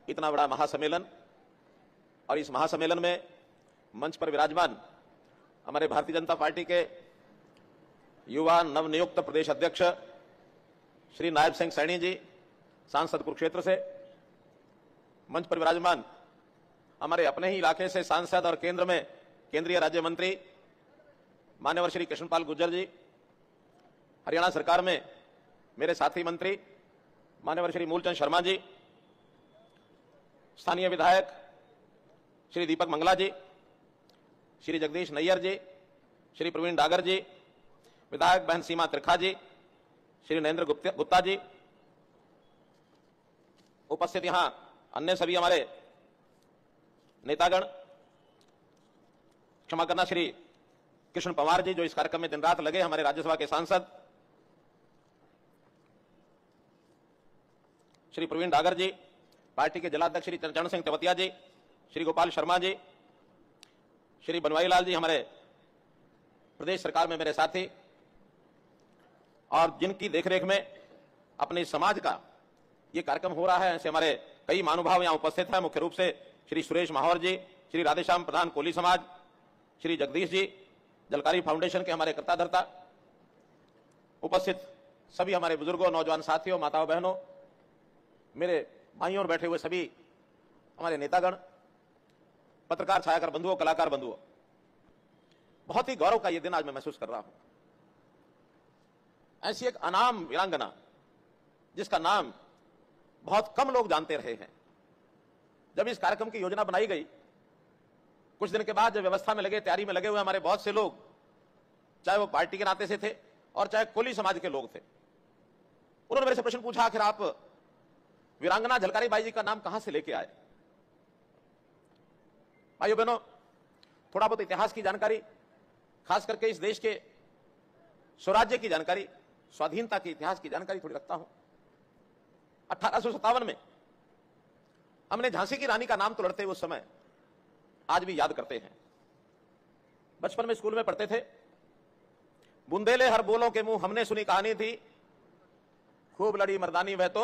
इतना बड़ा महासम्मेलन और इस महासम्मेलन में मंच पर विराजमान हमारे भारतीय जनता पार्टी के युवा नवनियुक्त प्रदेश अध्यक्ष श्री नायब सिंह सैनी जी, सांसद कुरुक्षेत्र से, मंच पर विराजमान हमारे अपने ही इलाके से सांसद और केंद्र में केंद्रीय राज्य मंत्री मान्यवर श्री कृष्णपाल गुर्जर जी, हरियाणा सरकार में मेरे साथी मंत्री मान्यवर श्री मूलचंद शर्मा जी, स्थानीय विधायक श्री दीपक मंगला जी, श्री जगदीश नैयर जी, श्री प्रवीण डागर जी, विधायक बहन सीमा त्रिखा जी, श्री नरेंद्र गुप्ता जी, उपस्थित यहां अन्य सभी हमारे नेतागण, क्षमा करना श्री कृष्ण पवार जी जो इस कार्यक्रम में दिन रात लगे, हमारे राज्यसभा के सांसद श्री प्रवीण डागर जी, पार्टी के जिलाध्यक्ष श्री चरण सिंह तेवतिया जी, श्री गोपाल शर्मा जी, श्री बनवारी लाल जी, हमारे प्रदेश सरकार में मेरे साथी, और जिनकी देखरेख में अपने समाज का ये कार्यक्रम हो रहा है, ऐसे हमारे कई महानुभाव यहां उपस्थित हैं। मुख्य रूप से श्री सुरेश माहौर जी, श्री राधेश्याम प्रधान कोली समाज, श्री जगदीश जी, जलकारी फाउंडेशन के हमारे कर्ता धर्ता, उपस्थित सभी हमारे बुजुर्गों, नौजवान साथियों, माताओं बहनों, मेरे भाइयों और बैठे हुए सभी हमारे नेतागण, पत्रकार छायाकार बंधुओं, कलाकार बंधुओं, बहुत ही गौरव का यह दिन आज मैं महसूस कर रहा हूं। ऐसी एक अनाम वीरांगना जिसका नाम बहुत कम लोग जानते रहे हैं। जब इस कार्यक्रम की योजना बनाई गई, कुछ दिन के बाद जब व्यवस्था में लगे, तैयारी में लगे हुए हमारे बहुत से लोग, चाहे वो पार्टी के नाते से थे और चाहे कोली समाज के लोग थे, उन्होंने मेरे से प्रश्न पूछा, आखिर आप वीरांगना झलकारी बाई जी का नाम कहां से लेके आए? भाइयों बहनों, थोड़ा बहुत इतिहास की जानकारी, खास करके इस देश के स्वराज्य की जानकारी, स्वाधीनता के इतिहास की जानकारी थोड़ी रखता हूं। 1857 में हमने झांसी की रानी का नाम तो लड़ते हुए उस समय आज भी याद करते हैं। बचपन में स्कूल में पढ़ते थे, बुंदेले हर बोलों के मुंह हमने सुनी कहानी थी, खूब लड़ी मर्दानी वह तो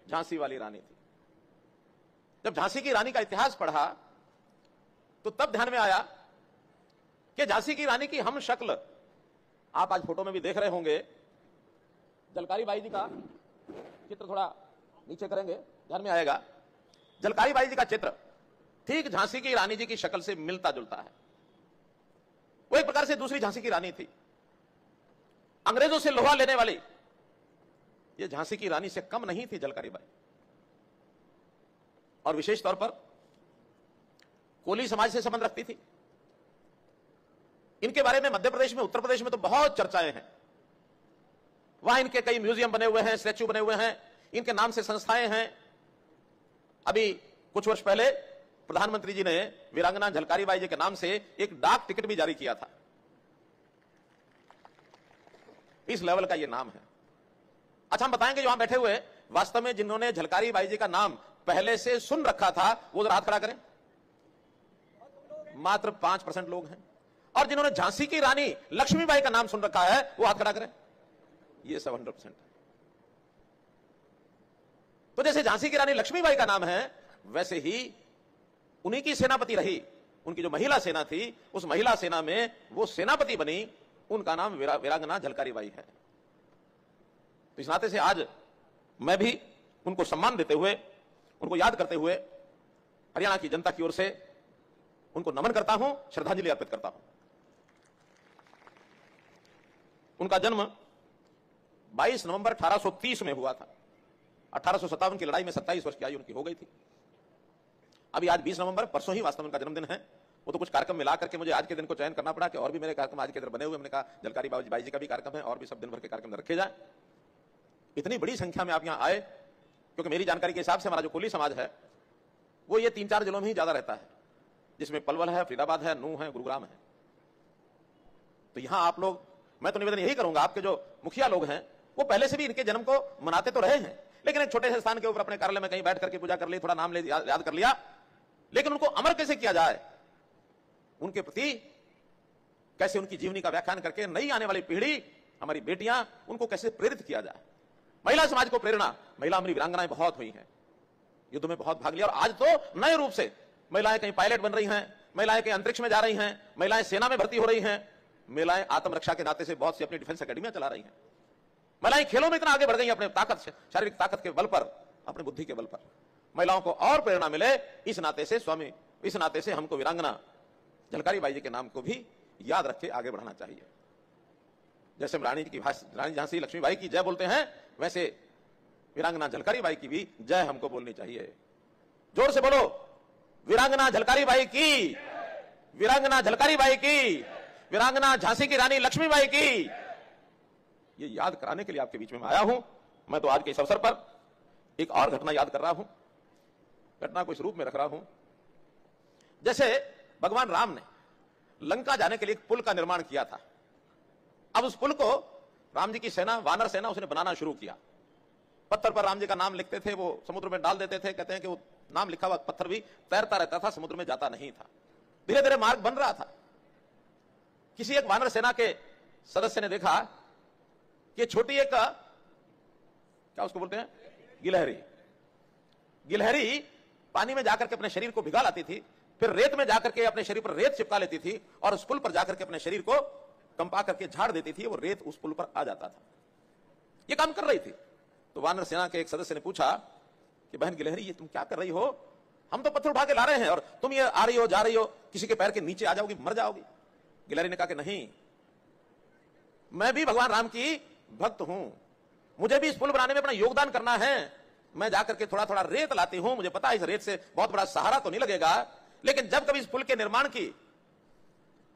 झांसी वाली रानी थी। जब झांसी की रानी का इतिहास पढ़ा तो तब ध्यान में आया कि झांसी की रानी की हम शक्ल आप आज फोटो में भी देख रहे होंगे। झलकारी बाई जी का चित्र थोड़ा नीचे करेंगे, ध्यान में आएगा। झलकारी बाई जी का चित्र ठीक झांसी की रानी जी की शक्ल से मिलता जुलता है। वो एक प्रकार से दूसरी झांसी की रानी थी, अंग्रेजों से लोहा लेने वाली। ये झांसी की रानी से कम नहीं थी झलकारी बाई। और विशेष तौर पर कोली समाज से संबंध रखती थी। इनके बारे में मध्य प्रदेश में, उत्तर प्रदेश में तो बहुत चर्चाएं हैं। वहां इनके कई म्यूजियम बने हुए हैं, स्टैच्यू बने हुए हैं, इनके नाम से संस्थाएं हैं। अभी कुछ वर्ष पहले प्रधानमंत्री जी ने वीरांगना झलकारी बाई जी के नाम से एक डाक टिकट भी जारी किया था। इस लेवल का यह नाम है। अच्छा, हम बताएंगे जो वहां बैठे हुए वास्तव में जिन्होंने झलकारी बाई जी का नाम पहले से सुन रखा था, वो जरा हाथ खड़ा करें। मात्र 5% लोग हैं। और जिन्होंने झांसी की रानी लक्ष्मीबाई का नाम सुन रखा है, वो हाथ खड़ा करें। ये 700%। तो जैसे झांसी की रानी लक्ष्मीबाई का नाम है, वैसे ही उन्हीं की सेनापति रही, उनकी जो महिला सेना थी, उस महिला सेना में वो सेनापति बनी, उनका नाम वीरांगना झलकारी बाई है। तो इस नाते से आज मैं भी उनको सम्मान देते हुए, उनको याद करते हुए हरियाणा की जनता की ओर से उनको नमन करता हूं, श्रद्धांजलि अर्पित करता हूं। उनका जन्म 22 नवंबर 1830 में हुआ था। 1857 की लड़ाई में 27 वर्ष की आयु उनकी हो गई थी। अभी आज 20 नवंबर, परसों ही वास्तव में उनका जन्मदिन है। वो तो कुछ कार्यक्रम मिला करके मुझे आज के दिन को चयन करना पड़ा कि और भी मेरे कार्यक्रम आज के दिन बने हुए। हमने कहा झलकारी बाई जी का भी कार्यक्रम है और भी सब दिन भर के कार्यक्रम रखे जाए। इतनी बड़ी संख्या में आप यहां आए, क्योंकि मेरी जानकारी के हिसाब से हमारा जो कोली समाज है वो ये 3-4 जिलों में ही ज्यादा रहता है, जिसमें पलवल है, फरीदाबाद है, नूंह है, गुरुग्राम है। तो यहां आप लोग, मैं तो निवेदन यही करूंगा, आपके जो मुखिया लोग हैं वो पहले से भी इनके जन्म को मनाते तो रहे हैं, लेकिन एक छोटे से स्थान के ऊपर अपने कार्यालय में कहीं बैठ करके पूजा कर ली, थोड़ा नाम याद कर लिया, लेकिन उनको अमर कैसे किया जाए, उनके प्रति कैसे उनकी जीवनी का व्याख्यान करके नई आने वाली पीढ़ी, हमारी बेटियां, उनको कैसे प्रेरित किया जाए। महिला समाज को प्रेरणा, महिला हमारी वीरांगनाएं बहुत हुई हैं। युद्ध में बहुत भाग लिया, और आज तो नए रूप से महिलाएं कहीं पायलट बन रही हैं, महिलाएं कहीं अंतरिक्ष में जा रही हैं, महिलाएं सेना में भर्ती हो रही हैं, महिलाएं आत्मरक्षा के नाते से बहुत सी अपनी डिफेंस अकेडमियां चला रही हैं, महिलाएं खेलों में इतना आगे बढ़ गई अपने ताकत से, शारीरिक ताकत के बल पर, अपनी बुद्धि के बल पर। महिलाओं को और प्रेरणा मिले, इस नाते से हमको वीरांगना झलकारी बाई जी के नाम को भी याद रख के आगे बढ़ाना चाहिए। जैसे रानी झांसी लक्ष्मीबाई की जय बोलते हैं, वैसे वीरांगना झलकारी बाई की भी जय हमको बोलनी चाहिए। जोर से बोलो, वीरांगना झलकारी बाई की, वीरांगना झलकारी बाई की, वीरांगना झांसी की रानी लक्ष्मीबाई की। ये याद कराने के लिए आपके बीच में आया हूं। मैं तो आज के इस अवसर पर एक और घटना याद कर रहा हूं, घटना को इस रूप में रख रहा हूं जैसे भगवान राम ने लंका जाने के लिए एक पुल का निर्माण किया था। अब उस पुल को राम जी की सेना, वानर सेना, उसने बनाना शुरू किया। पत्थर पर राम जी का नाम लिखते थे, वो समुद्र में डाल देते थे। कहते हैं कि वो नाम लिखा हुआ पत्थर भी तैरता रहता था, समुद्र में जाता नहीं था। धीरे धीरे मार्ग बन रहा था। किसी एक वानर सेना के सदस्य ने देखा कि छोटी एक, क्या उसको बोलते हैं, गिलहरी, गिलहरी पानी में जाकर के अपने शरीर को भिगा लाती थी, फिर रेत में जाकर के अपने शरीर पर रेत चिपका लेती थी, और उस पुल पर जाकर के अपने शरीर को कंपा करके झाड़ देती थी। वो रेत उस पुल पर आ जाता था। ये काम कर रही थी। तो वानर सेना के एक सदस्य ने पूछा कि बहन गिलहरी, ये तुम क्या कर रही हो? हम तो पत्थर उठा के ला रहे हैं और तुम ये आ रही हो, जा रही हो, किसी के पैर के नीचे आ जाओगी, मर जाओगी। गिलहरी ने कहा कि नहीं, मैं भी भगवान राम की भक्त हूं, मुझे भी इस पुल बनाने में अपना योगदान करना है। मैं जाकर के थोड़ा थोड़ा रेत लाती हूं, मुझे पता है इस रेत से बहुत बड़ा सहारा तो नहीं लगेगा, लेकिन जब कभी इस पुल के निर्माण की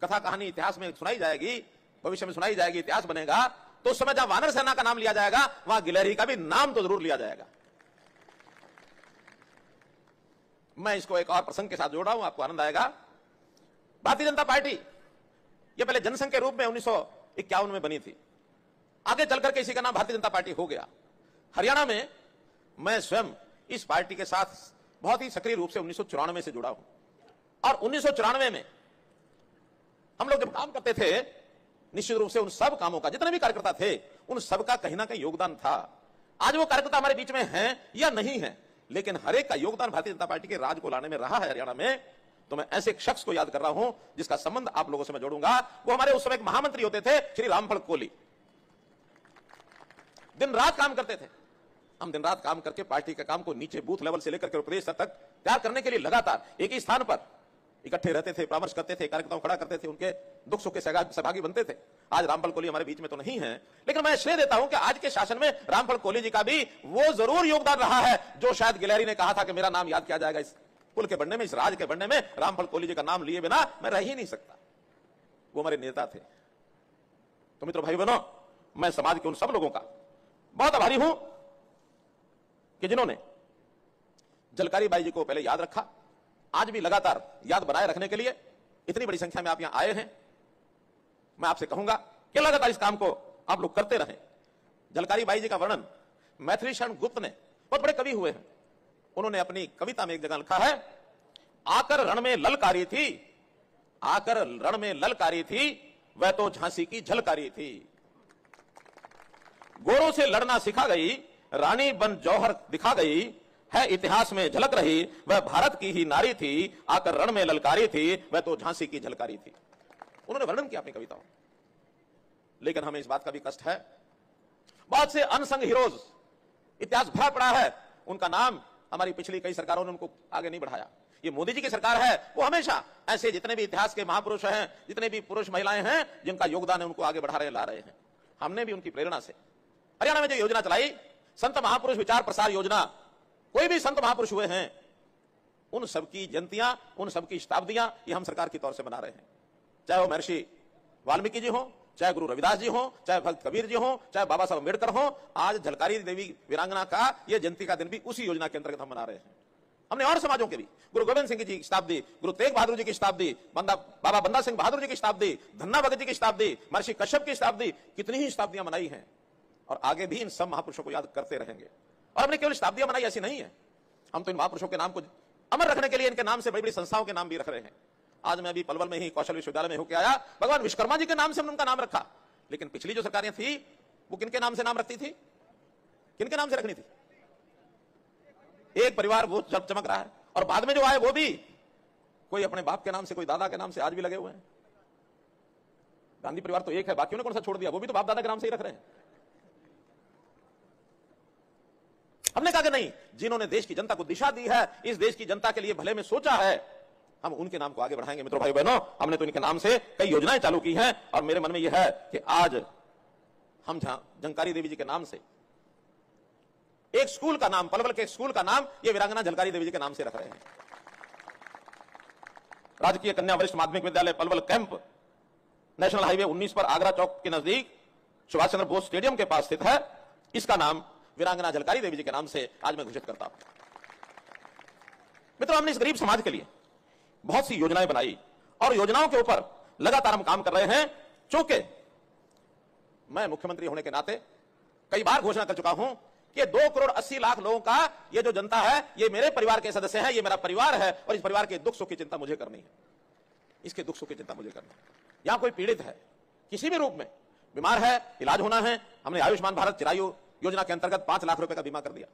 कथा कहानी इतिहास में सुनाई जाएगी, भविष्य में सुनाई जाएगी, इतिहास बनेगा, तो उस समय जहां वानर सेना का नाम लिया जाएगा, वहां गिलहरी का भी नाम तो जरूर लिया जाएगा। मैं इसको एक और प्रसंग के साथ जोड़ रहा हूं, आपको आनंद आएगा। भारतीय जनता पार्टी ये पहले जनसंघ के रूप में 1951 में बनी थी। आगे चलकर के इसी का नाम भारतीय जनता पार्टी हो गया। हरियाणा में मैं स्वयं इस पार्टी के साथ बहुत ही सक्रिय रूप से 1994 से जुड़ा हूं, और 1994 में हम लोग जब काम करते थे, निश्चित रूप से उन सब कामों का, जितने भी कार्यकर्ता थे, उन सबका कहीं ना कहीं योगदान था। आज वो कार्यकर्ता हमारे बीच में हैं या नहीं है, लेकिन हर एक का योगदान भारतीय जनता पार्टी के राज को लाने में रहा है हरियाणा में। तो मैं ऐसे एक शख्स को याद कर रहा हूं जिसका संबंध आप लोगों से मैं जोड़ूंगा। वो हमारे उस समय एक महामंत्री होते थे, श्री रामफल कोहली। दिन रात काम करते थे। हम दिन रात काम करके पार्टी के काम को नीचे बूथ लेवल से लेकर के प्रदेश स्तर तक तैयार करने के लिए लगातार एक ही स्थान पर इकट्ठे रहते थे, परामर्श करते थे, कार्यकर्ताओं खड़ा करते थे, उनके दुख सुख के सहभागी बनते थे। आज रामफल कोहली हमारे बीच में तो नहीं है, लेकिन मैं श्रेय देता हूं कि आज के शासन में रामफल कोहली जी का भी वो जरूर योगदान रहा है जो शायद गिलहरी ने कहा था कि मेरा नाम याद किया जाएगा इस पुल के बनने में, इस राज के बनने में। रामफल कोहली जी का नाम लिए बिना मैं रह ही नहीं सकता। वो हमारे नेता थे। तो मित्रों, भाई बहनों, मैं समाज के उन सब लोगों का बहुत आभारी हूं कि जिन्होंने झलकारी बाई जी को पहले याद रखा, आज भी लगातार याद बनाए रखने के लिए इतनी बड़ी संख्या में आप यहां आए हैं। मैं आपसे कहूंगा कि लगातार इस काम को आप लोग करते रहें। झलकारी बाई जी का वर्णन मैथिली शरण गुप्त ने, बहुत बड़े कवि हुए हैं, उन्होंने अपनी कविता में एक जगह लिखा है, आकर रण में ललकारी थी, आकर रण में ललकारी थी, वह तो झांसी की झलकारी थी। गोरों से लड़ना सिखा गई, रानी बन जौहर दिखा गई, है इतिहास में झलक रही, वह भारत की ही नारी थी, आकर रण में ललकारी थी, वह तो झांसी की झलकारी थी। उन्होंने वर्णन किया अपनी कविताओं। लेकिन हमें इस बात का भी कष्ट है, बहुत से अनसंग हीरोज इतिहास भरा पड़ा है, उनका नाम हमारी पिछली कई सरकारों ने उनको आगे नहीं बढ़ाया। ये मोदी जी की सरकार है, वो हमेशा ऐसे जितने भी इतिहास के महापुरुष हैं, जितने भी पुरुष महिलाएं हैं जिनका योगदान है, उनको आगे बढ़ा रहे, ला रहे हैं। हमने भी उनकी प्रेरणा से हरियाणा में जो योजना चलाई, संत महापुरुष विचार प्रसार योजना, कोई भी संत महापुरुष हुए हैं, उन सबकी जयंतियां, उन सबकी शताब्दियां ये हम सरकार की तौर से बना रहे हैं। चाहे वो महर्षि वाल्मीकि जी हो, चाहे गुरु रविदास जी हो, चाहे भक्त कबीर जी हो, चाहे बाबा साहब अम्बेडकर हो, आज झलकारी देवी वीरांगना का ये जयंती का दिन भी उसी योजना के अंतर्गत हम मना रहे हैं। हमने और समाजों के भी, गुरु गोविंद सिंह जी की शताब्दी, गुरु तेग बहादुर जी की शताब्दी, बाबा बंदा सिंह बहादुर जी की शताब्दी, धन्ना भगत जी की शताब्दी, महर्षि कश्यप की शताब्दी, कितनी ही शताब्दियां मनाई हैं, और आगे भी इन सब महापुरुषों को याद करते रहेंगे। और हमने केवल शताब्दियां मनाई ऐसी नहीं है, हम तो इन महापुरुषों के नाम को अमर रखने के लिए इनके नाम से बड़ी बड़ी संस्थाओं के नाम भी रख रहे हैं। आज मैं अभी पलवल में ही कौशल विश्वविद्यालय में होकर आया, भगवान विश्वकर्मा जी के नाम से हमने उनका नाम रखा। लेकिन पिछली जो सरकारें थी वो किनके नाम से नाम रखती थी, किनके नाम से रखनी थी? एक परिवार वो चमक रहा है, और बाद में जो आए वो भी कोई अपने बाप के नाम से, कोई दादा के नाम से आज भी लगे हुए हैं। गांधी परिवार तो एक है, बाकियों ने कौन सा छोड़ दिया, वो भी तो बाप दादा के नाम से ही रख रहे हैं। हमने कहा कि नहीं, जिन्होंने देश की जनता को दिशा दी है, इस देश की जनता के लिए भले में सोचा है, हम उनके नाम को आगे बढ़ाएंगे। मित्रों, भाई बहनों, हमने तो इनके नाम से कई योजनाएं चालू की हैं, और मेरे मन में यह है कि आज हम झंकारी देवी जी के नाम से एक स्कूल का नाम, पलवल के एक स्कूल का नाम ये वीरांगना झलकारी देवी जी के नाम से रख रहे हैं। राजकीय कन्या वरिष्ठ माध्यमिक विद्यालय पलवल कैंप नेशनल हाईवे 19 पर आगरा चौक के नजदीक सुभाष चंद्र बोस स्टेडियम के पास स्थित है। इसका नाम वीरांगना झलकारी देवी जी के नाम से आज मैं घोषित करता हूं। मित्रों, हमने इस गरीब समाज के लिए बहुत सी योजनाएं बनाई, और योजनाओं के ऊपर लगातार हम काम कर रहे हैं। चूंकि मैं मुख्यमंत्री होने के नाते कई बार घोषणा कर चुका हूं कि 2 करोड़ 80 लाख लोगों का ये जो जनता है, ये मेरे परिवार के सदस्य हैं, ये मेरा परिवार है, और इस परिवार के दुख सुख की चिंता मुझे करनी है। इसके दुख सुख की चिंता मुझे करनी है। यहां कोई पीड़ित है, किसी भी रूप में बीमार है, इलाज होना है, हमने आयुष्मान भारत चिरायु योजना के अंतर्गत 5 लाख रुपए का बीमा कर दिया,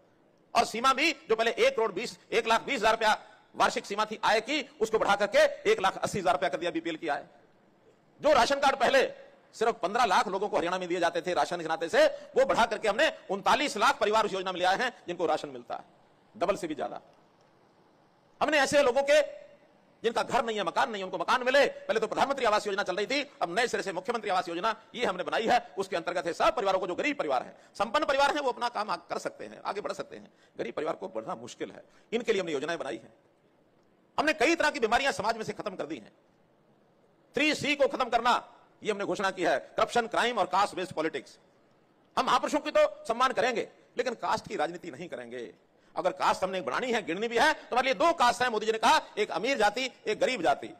और सीमा भी जो पहले 1,20,00,000 रुपया वार्षिक सीमा थी आय की, उसको बढ़ा करके 1,80,000 रुपया कर दिया बीपीएल की आय। जो राशन कार्ड पहले सिर्फ 15 लाख लोगों को हरियाणा में दिए जाते थे राशन के नाते से, वो बढ़ा करके हमने 39 लाख परिवार उस योजना में ले आए हैं जिनको राशन मिलता है, डबल से भी ज्यादा। हमने ऐसे लोगों के जिनका घर नहीं है, मकान नहीं है, उनको मकान मिले। पहले तो प्रधानमंत्री आवास योजना चल रही थी, अब नए सिरे से मुख्यमंत्री आवास योजना ये हमने बनाई है। उसके अंतर्गत है सब परिवारों को, जो गरीब परिवार है, संपन्न परिवार है, वो अपना काम कर सकते हैं, आगे बढ़ सकते हैं। गरीब परिवार को बढ़ना मुश्किल है, इनके लिए हमने योजनाएं बनाई है। हमने कई तरह की बीमारियां समाज में से खत्म कर दी हैं। 3C को खत्म करना, ये हमने घोषणा की है, करप्शन, क्राइम और कास्ट बेस्ड पॉलिटिक्स। हम महापुरुषों की तो सम्मान करेंगे, लेकिन कास्ट की राजनीति नहीं करेंगे। अगर कास्ट हमने बढ़ानी है, गिननी भी है, तो हमारे लिए 2 कास्ट है। मोदी जी ने कहा, एक अमीर जाति, एक गरीब जाति,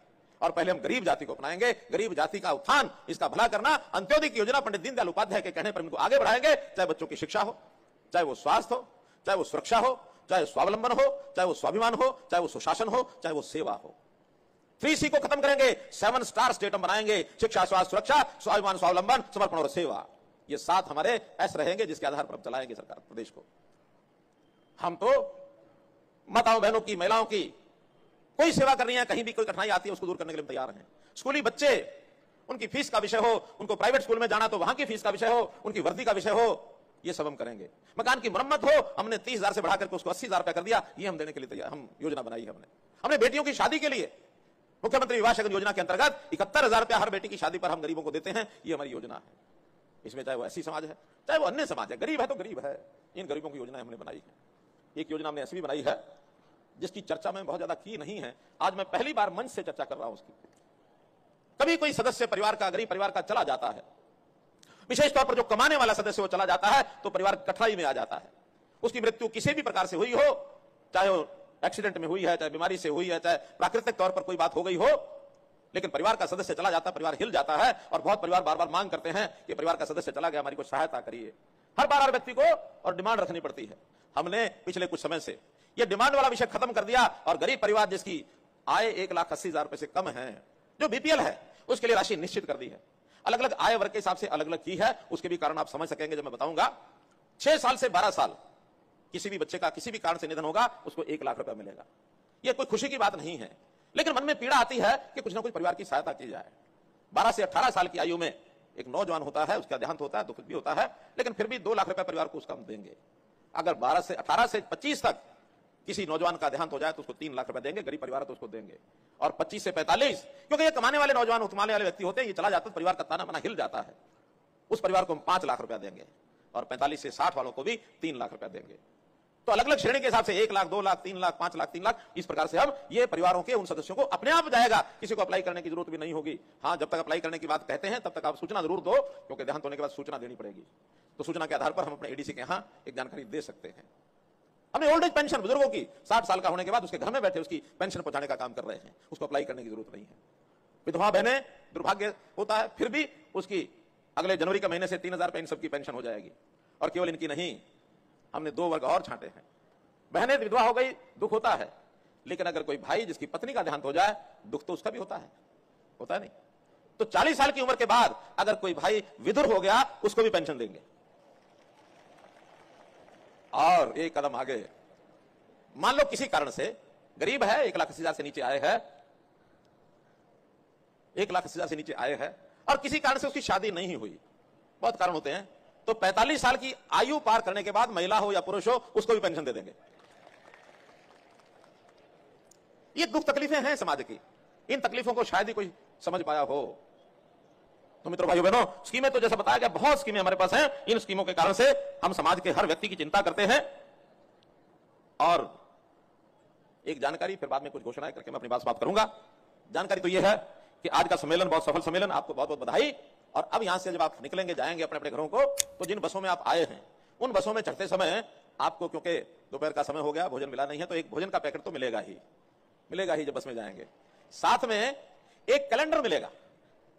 और पहले हम गरीब जाति को अपनाएंगे। गरीब जाति का उत्थान, इसका भला करना, अंत्योदय की योजना पंडित दीनदयाल उपाध्याय के कहने पर इनको आगे बढ़ाएंगे। चाहे बच्चों की शिक्षा हो, चाहे वो स्वास्थ्य हो, चाहे वो सुरक्षा हो, चाहे स्वावलंबन हो, चाहे वो स्वाभिमान हो, चाहे वो सुशासन हो, चाहे वो सेवा हो। 3C को खत्म करेंगे, 7 स्टार स्टेट हम बनाएंगे, शिक्षा, स्वास्थ्य, सुरक्षा, स्वाभिमान, स्वावलंबन, समर्पण और सेवा। ये 7 हमारे ऐसे रहेंगे जिसके आधार पर हम चलाएंगे सरकार प्रदेश को। हम तो माताओं बहनों की, महिलाओं की कोई सेवा करनी है, कहीं भी कोई कठिनाई आती है उसको दूर करने के लिए तैयार हैं। स्कूली बच्चे, उनकी फीस का विषय हो, उनको प्राइवेट स्कूल में जाना तो वहां की फीस का विषय हो, उनकी वर्दी का विषय हो, ये सब हम करेंगे। मकान की मरम्मत हो, हमने 30,000 से बढ़ाकर उसको 80,000 रुपया कर दिया, ये हम देने के लिए तैयार, हम योजना बनाई है। हमने बेटियों की शादी के लिए मुख्यमंत्री विवाह शगन योजना के अंतर्गत 71,000 रुपया हर बेटी की शादी पर हम गरीबों को देते हैं, ये हमारी योजना है। इसमें चाहे वो ऐसी समाज है, चाहे वो अन्य समाज है, गरीब है तो गरीब है, इन गरीबों की योजनाएं हमने बनाई है। एक योजना हमने ऐसी भी बनाई है जिसकी चर्चा में बहुत ज्यादा की नहीं है, आज मैं पहली बार मंच से चर्चा कर रहा हूं उसकी। कभी कोई सदस्य परिवार का, गरीब परिवार का चला जाता है, विशेष तौर पर जो कमाने वाला सदस्य वो चला जाता है, तो परिवार कठिनाई में आ जाता है। उसकी मृत्यु किसी भी प्रकार से हुई हो, चाहे वो एक्सीडेंट में हुई है, चाहे बीमारी से हुई है, चाहे प्राकृतिक तौर पर कोई बात हो गई हो, लेकिन परिवार का सदस्य चला जाता है, परिवार हिल जाता है। और बहुत परिवार बार बार मांग करते हैं कि परिवार का सदस्य चला गया, हमारी कोई सहायता करिए। हर बार हर व्यक्ति को और डिमांड रखनी पड़ती है। हमने पिछले कुछ समय से ये डिमांड वाला विषय खत्म कर दिया, और गरीब परिवार जिसकी आय 1,80,000 रुपए से कम है, जो बीपीएल है, उसके लिए राशि निश्चित कर दी है। अलग अलग आय वर्ग के हिसाब से अलग अलग की है, उसके भी कारण आप समझ सकेंगे जब मैं बताऊंगा। 6 साल से 12 साल किसी भी बच्चे का किसी भी कारण से निधन होगा, उसको 1 लाख रुपया मिलेगा। यह कोई खुशी की बात नहीं है, लेकिन मन में पीड़ा आती है कि कुछ ना कुछ परिवार की सहायता की जाए। 12 से 18 साल की आयु में एक नौजवान होता है, उसका देहांत होता है, दुख भी होता है, लेकिन फिर भी 2 लाख रुपया परिवार को उसका हम देंगे। अगर 18 से 25 तक किसी नौजवान का देहांत हो जाए तो उसको 3 लाख रुपया देंगे, गरीब परिवार है तो उसको देंगे। और 25 से 45, क्योंकि ये कमाने वाले नौजवान, कमाने वाले व्यक्ति होते हैं, ये चला जाता है, परिवार का ताना बाना हिल जाता है, उस परिवार को हम 5 लाख रुपया देंगे। और 45 से 60 वालों को भी 3 लाख रुपया देंगे। तो अलग अलग श्रेणी के हिसाब से 1 लाख, 2 लाख, 3 लाख, 5 लाख, 3 लाख, इस प्रकार से हम ये परिवारों के उन सदस्यों को अपने आप जाएगा, किसी को अप्लाई करने की जरूरत भी नहीं होगी। हाँ, जब तक अप्लाई करने की बात कहते हैं तब तक आप सूचना जरूर दो, क्योंकि देहांत होने के बाद सूचना देनी पड़ेगी। तो सूचना के आधार पर हम अपने एडीसी के यहाँ एक जानकारी दे सकते हैं। हमने ओल्ड एज पेंशन बुजुर्गों की 60 साल का होने के बाद उसके घर में बैठे उसकी पेंशन पहुंचाने का काम कर रहे हैं, उसको अप्लाई करने की जरूरत नहीं है। विधवा बहनें, दुर्भाग्य होता है, फिर भी उसकी अगले जनवरी के महीने से 3,000 रुपए इन सबकी पेंशन हो जाएगी। और केवल इनकी नहीं, हमने 2 वर्ग और छांटे हैं। बहनें विधवा हो गई, दुख होता है, लेकिन अगर कोई भाई जिसकी पत्नी का देहांत हो जाए, दुख तो उसका भी होता है नहीं। तो 40 साल की उम्र के बाद अगर कोई भाई विधुर हो गया, उसको भी पेंशन देंगे। और एक कदम आगे, मान लो किसी कारण से गरीब है, 1,80,000 से नीचे आए है, 1,80,000 से नीचे आए है और किसी कारण से उसकी शादी नहीं हुई, बहुत कारण होते हैं, तो 45 साल की आयु पार करने के बाद महिला हो या पुरुष हो उसको भी पेंशन दे देंगे। ये दुख तकलीफें हैं समाज की, इन तकलीफों को शायद ही कोई समझ पाया हो। तो मित्रों भाइयों बहनों, स्कीमें तो जैसा बताया गया बहुत स्कीमें हमारे पास हैं, इन स्कीमों के कारण से हम समाज के हर व्यक्ति की चिंता करते हैं। और एक जानकारी, फिर बाद में कुछ घोषणाएं करके मैं अपनी बात समाप्त करूंगा। जानकारी तो यह है कि आज का सम्मेलन बहुत सफल सम्मेलन, आपको बहुत बहुत बधाई। और अब यहां से जब आप निकलेंगे, जाएंगे अपने अपने घरों को, तो जिन बसों में आप आए हैं उन बसों में चढ़ते समय आपको, क्योंकि दोपहर का समय हो गया, भोजन मिला नहीं है, तो एक भोजन का पैकेट तो मिलेगा ही जब बस में जाएंगे। साथ में एक कैलेंडर मिलेगा,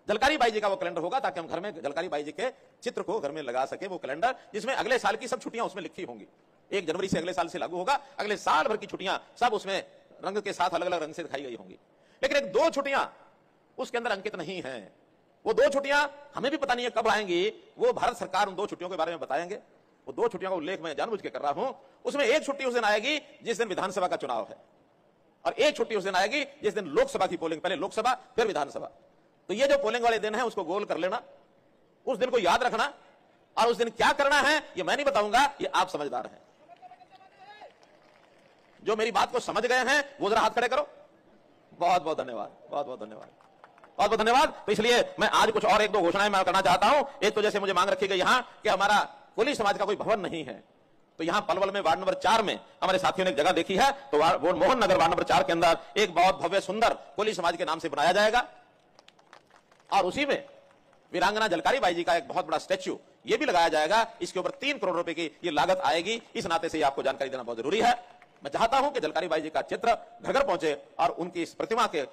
झलकारी बाई जी का वो कैलेंडर होगा, ताकि हम घर में झलकारी बाई जी के चित्र को घर में लगा सके। वो कैलेंडर जिसमें अगले साल की सब छुट्टियां उसमें लिखी होंगी, 1 जनवरी से अगले साल से लागू होगा, अगले साल भर की छुट्टियां सब उसमें रंग के साथ अलग अलग रंग से दिखाई गई होंगी। लेकिन एक 2 छुट्टियां उसके अंदर अंकित नहीं है। वो 2 छुट्टियां हमें भी पता नहीं है कब आएंगी, वो भारत सरकार उन 2 छुट्टियों के बारे में बताएंगे। वो 2 छुट्टियों का उल्लेख मैं जानबूझ के कर रहा हूं। उसमें एक छुट्टी उस दिन आएगी जिस दिन विधानसभा का चुनाव है, और एक छुट्टी उस दिन आएगी जिस दिन लोकसभा की पोलिंग, पहले लोकसभा फिर विधानसभा। तो ये जो पोलिंग वाले दिन है उसको गोल कर लेना, उस दिन को याद रखना, और उस दिन क्या करना है ये मैं नहीं बताऊंगा, ये आप समझदार हैं। जो मेरी बात को समझ गए हैं वो जरा हाथ खड़े करो। बहुत बहुत धन्यवाद, बहुत बहुत धन्यवाद, बहुत बहुत धन्यवाद। तो इसलिए मैं आज कुछ और 1-2 घोषणाएं मैं करना चाहता हूं। एक तो जैसे मुझे मांग रखी गई यहां कि हमारा कोली समाज का कोई भवन नहीं है, तो यहां पलवल में वार्ड नंबर 4 में हमारे साथियों ने एक जगह देखी है, तो वो मोहन नगर वार्ड नंबर 4 के अंदर एक बहुत भव्य सुंदर कोली समाज के नाम से बनाया जाएगा, और उसी में वीरांगना झलकारी बाई जी का एक बहुत बड़ा स्टैच्यू ये भी लगाया जाएगा। इसके ऊपर 3 करोड़ रुपए की ये लागत आएगी। इस नाते से आपको जानकारी देना बहुत जरूरी है। मैं चाहता हूं कि झलकारी बाई जी का चित्र घर घर पहुंचे और उनकी इस प्रतिमा के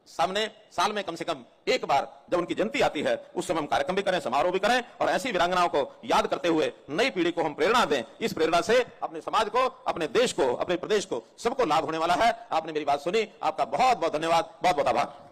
सामने साल में कम से कम एक बार जब उनकी जयंती आती है उस समय हम कार्यक्रम भी करें, समारोह भी करें, और ऐसी वीरांगनाओं को याद करते हुए नई पीढ़ी को हम प्रेरणा दें। इस प्रेरणा से अपने समाज को, अपने देश को, अपने प्रदेश को, सबको लाभ होने वाला है। आपने मेरी बात सुनी, आपका बहुत बहुत धन्यवाद, बहुत बहुत आभार।